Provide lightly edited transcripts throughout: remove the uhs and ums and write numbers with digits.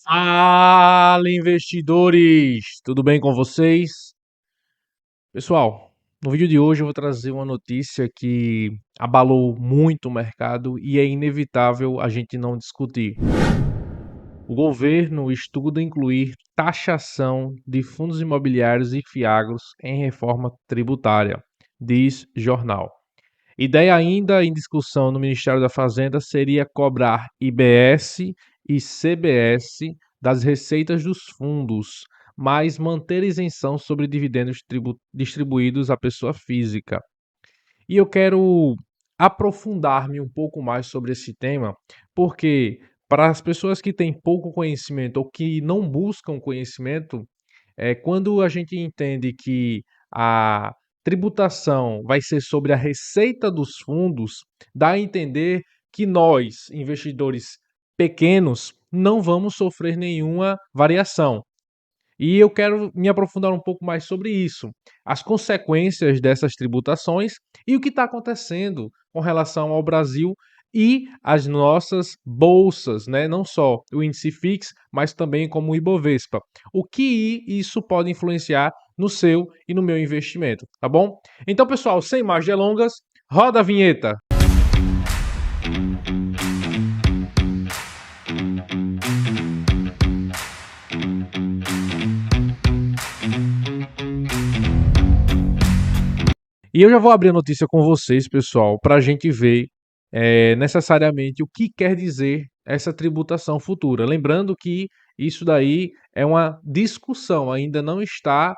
Fala, investidores! Tudo bem com vocês? Pessoal, no vídeo de hoje eu vou trazer uma notícia que abalou muito o mercado e é inevitável a gente não discutir. O governo estuda incluir taxação de fundos imobiliários e fiagros em reforma tributária, diz jornal. Ideia ainda em discussão no Ministério da Fazenda seria cobrar IBS e CBS das receitas dos fundos, mas manter isenção sobre dividendos distribuídos à pessoa física. E eu quero aprofundar-me um pouco mais sobre esse tema, porque para as pessoas que têm pouco conhecimento ou que não buscam conhecimento, quando a gente entende que a tributação vai ser sobre a receita dos fundos, dá a entender que nós, investidores pequenos, não vamos sofrer nenhuma variação. E eu quero me aprofundar um pouco mais sobre isso, as consequências dessas tributações e o que está acontecendo com relação ao Brasil e as nossas bolsas, né? Não só o índice FIX, mas também como o Ibovespa. O que isso pode influenciar no seu e no meu investimento, tá bom? Então, pessoal, sem mais delongas, roda a vinheta. E eu já vou abrir a notícia com vocês, pessoal, para a gente ver necessariamente o que quer dizer essa tributação futura. Lembrando que isso daí é uma discussão, ainda não está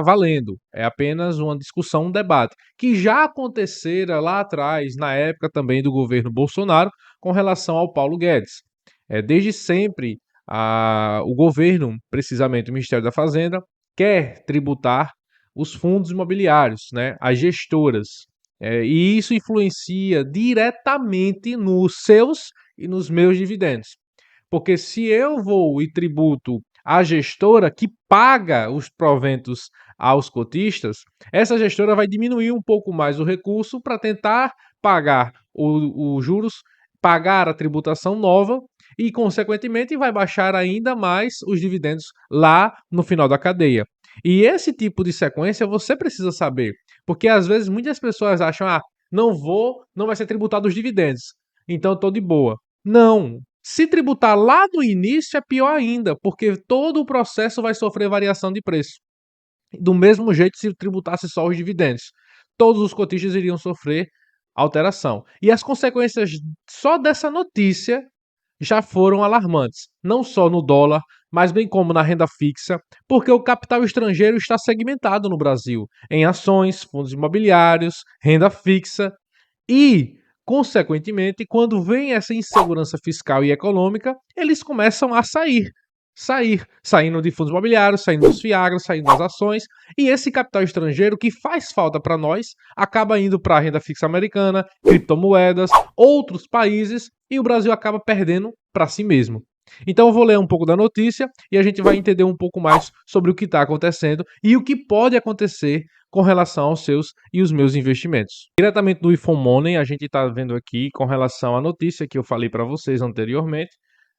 valendo. É apenas uma discussão, um debate, que já acontecera lá atrás, na época também do governo Bolsonaro, com relação ao Paulo Guedes. Desde sempre, o governo, precisamente o Ministério da Fazenda, quer tributar os fundos imobiliários, né, as gestoras. E isso influencia diretamente nos seus e nos meus dividendos. Porque se eu vou e tributo a gestora que paga os proventos aos cotistas, essa gestora vai diminuir um pouco mais o recurso para tentar pagar os juros, pagar a tributação nova e, consequentemente, vai baixar ainda mais os dividendos lá no final da cadeia. E esse tipo de sequência você precisa saber, porque às vezes muitas pessoas acham, não vai ser tributado os dividendos, então estou de boa. Não, se tributar lá no início é pior ainda, porque todo o processo vai sofrer variação de preço. Do mesmo jeito se tributasse só os dividendos, todos os cotistas iriam sofrer alteração. E as consequências só dessa notícia já foram alarmantes, não só no dólar, mas bem como na renda fixa, porque o capital estrangeiro está segmentado no Brasil em ações, fundos imobiliários, renda fixa e, consequentemente, quando vem essa insegurança fiscal e econômica, eles começam a saindo de fundos imobiliários, saindo dos fiagros, saindo das ações, e esse capital estrangeiro que faz falta para nós acaba indo para a renda fixa americana, criptomoedas, outros países, e o Brasil acaba perdendo para si mesmo. Então eu vou ler um pouco da notícia e a gente vai entender um pouco mais sobre o que está acontecendo e o que pode acontecer com relação aos seus e os meus investimentos. Diretamente do IFOMoney, a gente está vendo aqui com relação à notícia que eu falei para vocês anteriormente,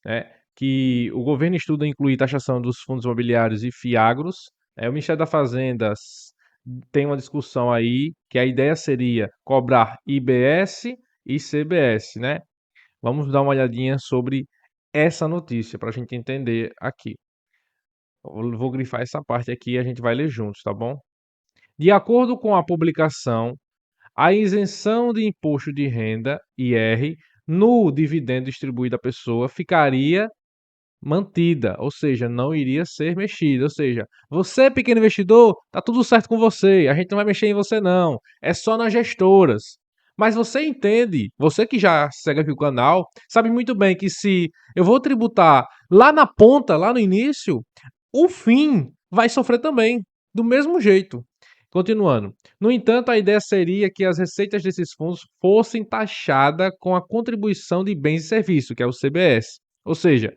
né, que o governo estuda incluir taxação dos fundos imobiliários e fiagros. O Ministério da Fazenda tem uma discussão aí que a ideia seria cobrar IBS e CBS, né? Vamos dar uma olhadinha sobre essa notícia para a gente entender aqui. Eu vou grifar essa parte aqui e a gente vai ler juntos, tá bom? De acordo com a publicação, a isenção de imposto de renda, IR, no dividendo distribuído à pessoa ficaria mantida, ou seja, não iria ser mexida. Ou seja, você, pequeno investidor, tá tudo certo com você, a gente não vai mexer em você não, é só nas gestoras. Mas você entende, você que já segue aqui o canal, sabe muito bem que se eu vou tributar lá na ponta, lá no início, o fim vai sofrer também, do mesmo jeito. Continuando. No entanto, a ideia seria que as receitas desses fundos fossem taxadas com a contribuição de bens e serviços, que é o CBS. Ou seja,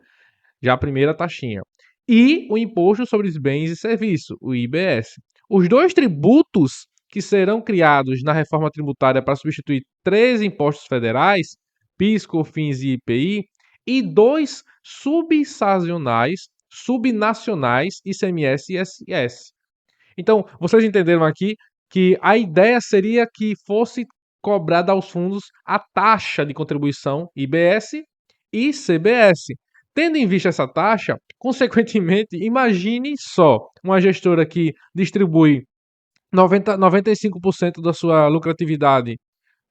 já a primeira taxinha. E o Imposto sobre os Bens e Serviços, o IBS. Os dois tributos que serão criados na reforma tributária para substituir três impostos federais, PIS, COFINS e IPI, e 2 subnacionais, ICMS e ISS. Então, vocês entenderam aqui que a ideia seria que fosse cobrada aos fundos a taxa de contribuição IBS e CBS. Tendo em vista essa taxa, consequentemente, imagine só uma gestora que distribui 95% da sua lucratividade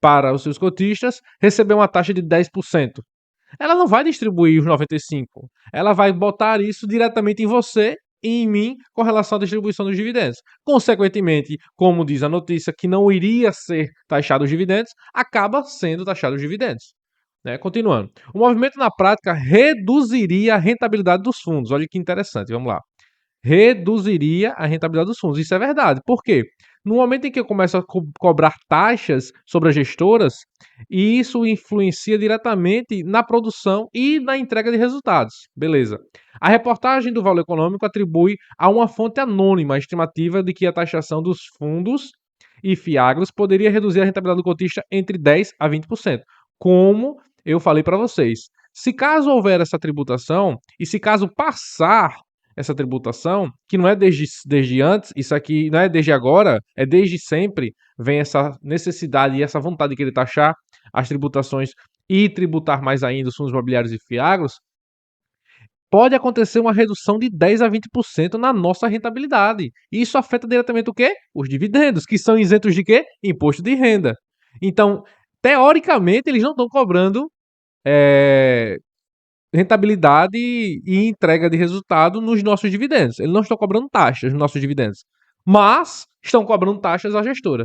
para os seus cotistas, receber uma taxa de 10%. Ela não vai distribuir os 95%. Ela vai botar isso diretamente em você e em mim com relação à distribuição dos dividendos. Consequentemente, como diz a notícia, que não iria ser taxado os dividendos, acaba sendo taxado os dividendos. Né? Continuando. O movimento na prática reduziria a rentabilidade dos fundos. Olha que interessante, vamos lá. Reduziria a rentabilidade dos fundos. Isso é verdade. Por quê? No momento em que eu começo a cobrar taxas sobre as gestoras, isso influencia diretamente na produção e na entrega de resultados. Beleza. A reportagem do Valor Econômico atribui a uma fonte anônima a estimativa de que a taxação dos fundos e fiagros poderia reduzir a rentabilidade do cotista entre 10% a 20%. Como eu falei para vocês. Se caso houver essa tributação, e se caso passar essa tributação, que não é desde antes, isso aqui não é desde agora, é desde sempre, vem essa necessidade e essa vontade de querer taxar as tributações e tributar mais ainda os fundos imobiliários e fiagros, pode acontecer uma redução de 10% a 20% na nossa rentabilidade. E isso afeta diretamente o quê? Os dividendos, que são isentos de quê? Imposto de renda. Então, teoricamente, eles não estão cobrando rentabilidade e entrega de resultado nos nossos dividendos. Eles não estão cobrando taxas nos nossos dividendos, mas estão cobrando taxas à gestora.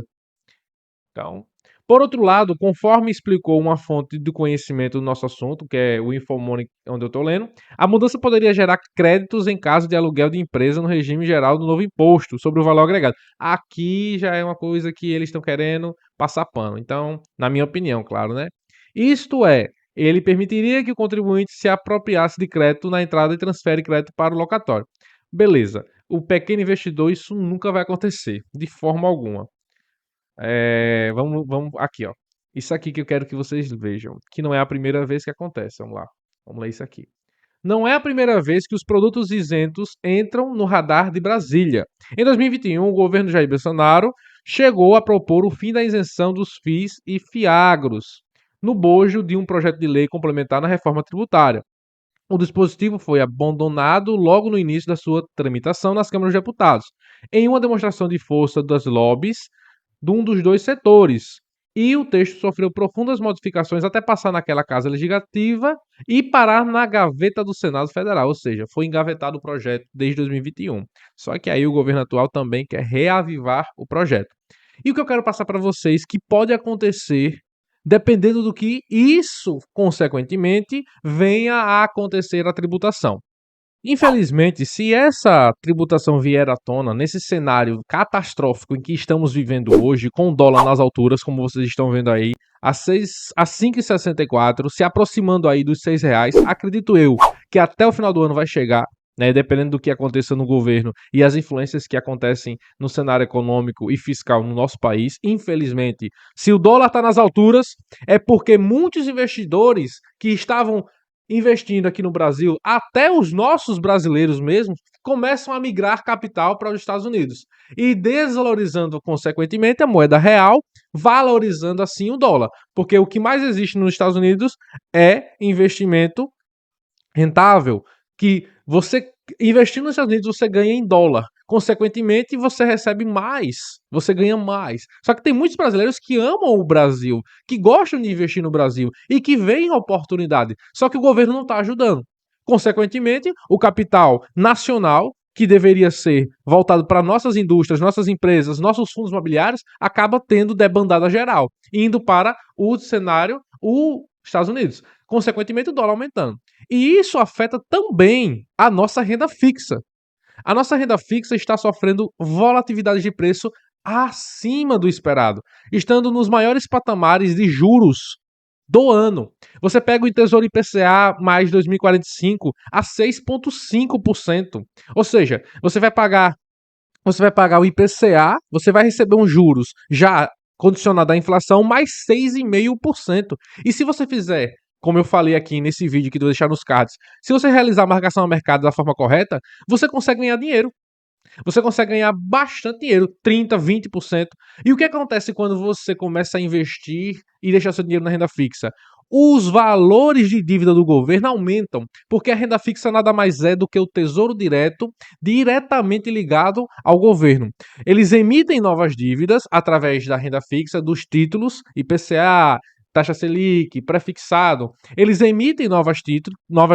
Então, por outro lado, conforme explicou uma fonte de conhecimento do nosso assunto, que é o Infomoney, onde eu estou lendo, a mudança poderia gerar créditos em caso de aluguel de empresa no regime geral do novo imposto sobre o valor agregado. Aqui já é uma coisa que eles estão querendo passar pano. Então, na minha opinião, claro, né? Isto é, ele permitiria que o contribuinte se apropriasse de crédito na entrada e transfere crédito para o locatório. Beleza. O pequeno investidor, isso nunca vai acontecer, de forma alguma. Vamos aqui, ó. Isso aqui que eu quero que vocês vejam, que não é a primeira vez que acontece. Vamos lá. Vamos ler isso aqui. Não é a primeira vez que os produtos isentos entram no radar de Brasília. Em 2021, o governo Jair Bolsonaro chegou a propor o fim da isenção dos FIIs e FIAGROS no bojo de um projeto de lei complementar na reforma tributária. O dispositivo foi abandonado logo no início da sua tramitação nas câmaras de deputados, em uma demonstração de força das lobbies de um dos dois setores. E o texto sofreu profundas modificações até passar naquela casa legislativa e parar na gaveta do Senado Federal, ou seja, foi engavetado o projeto desde 2021. Só que aí o governo atual também quer reavivar o projeto. E o que eu quero passar para vocês que pode acontecer dependendo do que isso, consequentemente, venha a acontecer a tributação. Infelizmente, se essa tributação vier à tona nesse cenário catastrófico em que estamos vivendo hoje, com o dólar nas alturas, como vocês estão vendo aí, a 5,64, se aproximando aí dos R$ 6, acredito eu que até o final do ano vai chegar, né, dependendo do que aconteça no governo e as influências que acontecem no cenário econômico e fiscal no nosso país. Infelizmente, se o dólar está nas alturas, é porque muitos investidores que estavam investindo aqui no Brasil, até os nossos brasileiros mesmo, começam a migrar capital para os Estados Unidos. E desvalorizando, consequentemente, a moeda real, valorizando assim o dólar. Porque o que mais existe nos Estados Unidos é investimento rentável, que você investindo nos Estados Unidos você ganha em dólar. Consequentemente, você recebe mais, você ganha mais. Só que tem muitos brasileiros que amam o Brasil, que gostam de investir no Brasil e que veem a oportunidade. Só que o governo não está ajudando. Consequentemente, o capital nacional, que deveria ser voltado para nossas indústrias, nossas empresas, nossos fundos imobiliários, acaba tendo debandada geral, indo para o cenário, os Estados Unidos. Consequentemente, o dólar aumentando. E isso afeta também a nossa renda fixa. A nossa renda fixa está sofrendo volatilidade de preço acima do esperado, estando nos maiores patamares de juros do ano. Você pega o Tesouro IPCA mais 2045 a 6,5%. Ou seja, você vai pagar o IPCA, você vai receber uns juros já condicionado à inflação mais 6,5%. E se você fizer como eu falei aqui nesse vídeo que eu vou deixar nos cards, se você realizar a marcação ao mercado da forma correta, você consegue ganhar dinheiro. Você consegue ganhar bastante dinheiro, 30%, 20%. E o que acontece quando você começa a investir e deixar seu dinheiro na renda fixa? Os valores de dívida do governo aumentam, porque a renda fixa nada mais é do que o Tesouro Direto, diretamente ligado ao governo. Eles emitem novas dívidas através da renda fixa, dos títulos, IPCA, taxa Selic, prefixado. Eles emitem novas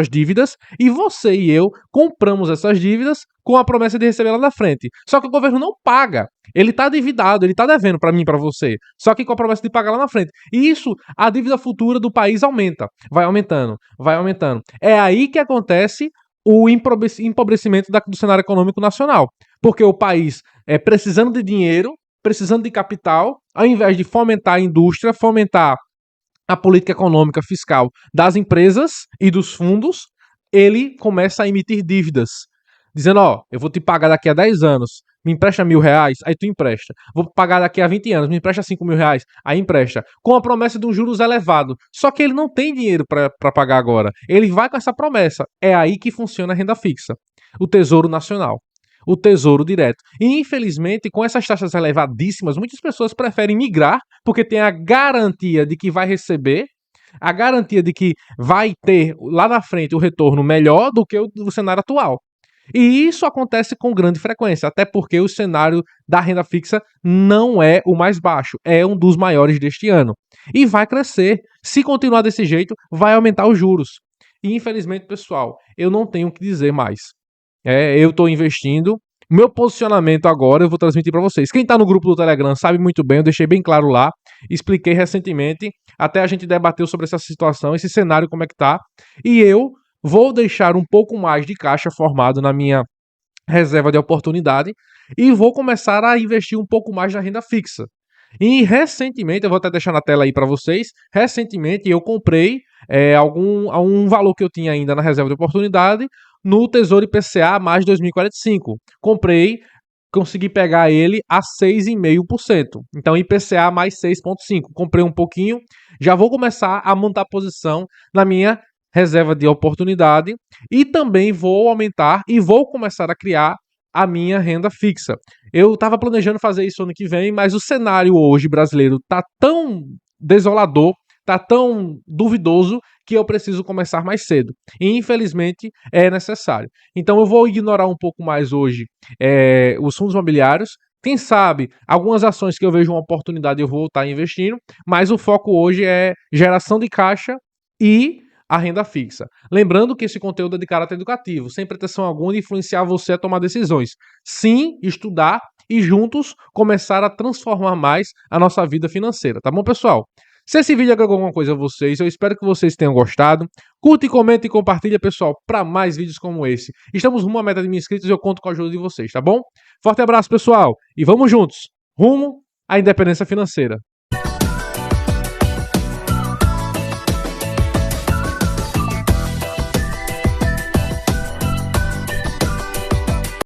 dívidas e você e eu compramos essas dívidas com a promessa de receber lá na frente. Só que o governo não paga. Ele está endividado, ele está devendo para mim e para você. Só que com a promessa de pagar lá na frente. E isso, a dívida futura do país aumenta. Vai aumentando, vai aumentando. É aí que acontece o empobrecimento do cenário econômico nacional. Porque o país é precisando de dinheiro, precisando de capital, ao invés de fomentar a indústria, fomentar a política econômica fiscal das empresas e dos fundos, ele começa a emitir dívidas, dizendo, ó, eu vou te pagar daqui a 10 anos, me empresta R$1.000, aí tu empresta. Vou pagar daqui a 20 anos, me empresta R$5.000, aí empresta. Com a promessa de um juros elevado. Só que ele não tem dinheiro para pagar agora. Ele vai com essa promessa. É aí que funciona a renda fixa. O Tesouro Nacional. O Tesouro Direto. E, infelizmente, com essas taxas elevadíssimas, muitas pessoas preferem migrar porque tem a garantia de que vai receber, a garantia de que vai ter lá na frente o retorno melhor do que o cenário atual. E isso acontece com grande frequência, até porque o cenário da renda fixa não é o mais baixo, é um dos maiores deste ano. E vai crescer. Se continuar desse jeito, vai aumentar os juros. E, infelizmente, pessoal, eu não tenho o que dizer mais. Eu estou investindo. Meu posicionamento agora eu vou transmitir para vocês. Quem está no grupo do Telegram sabe muito bem, eu deixei bem claro lá. Expliquei recentemente, até a gente debateu sobre essa situação, esse cenário como é que tá. E eu vou deixar um pouco mais de caixa formado na minha reserva de oportunidade e vou começar a investir um pouco mais na renda fixa. E recentemente, eu vou até deixar na tela aí para vocês, recentemente eu comprei um valor que eu tinha ainda na reserva de oportunidade no Tesouro IPCA mais 2045. Comprei, consegui pegar ele a 6,5%. Então IPCA mais 6,5%. Comprei um pouquinho, já vou começar a montar posição na minha reserva de oportunidade e também vou aumentar e vou começar a criar a minha renda fixa. Eu estava planejando fazer isso ano que vem, mas o cenário hoje brasileiro está tão desolador, está tão duvidoso que eu preciso começar mais cedo. E infelizmente é necessário. Então eu vou ignorar um pouco mais hoje os fundos imobiliários. Quem sabe algumas ações que eu vejo uma oportunidade eu vou estar investindo, mas o foco hoje é geração de caixa e a renda fixa. Lembrando que esse conteúdo é de caráter educativo, sem pretensão alguma de influenciar você a tomar decisões. Sim, estudar e juntos começar a transformar mais a nossa vida financeira, tá bom, pessoal? Se esse vídeo agregou alguma coisa a vocês, eu espero que vocês tenham gostado. Curte, comenta e compartilha, pessoal, para mais vídeos como esse. Estamos rumo à meta de 1.000 inscritos e eu conto com a ajuda de vocês, tá bom? Forte abraço, pessoal, e vamos juntos, rumo à independência financeira.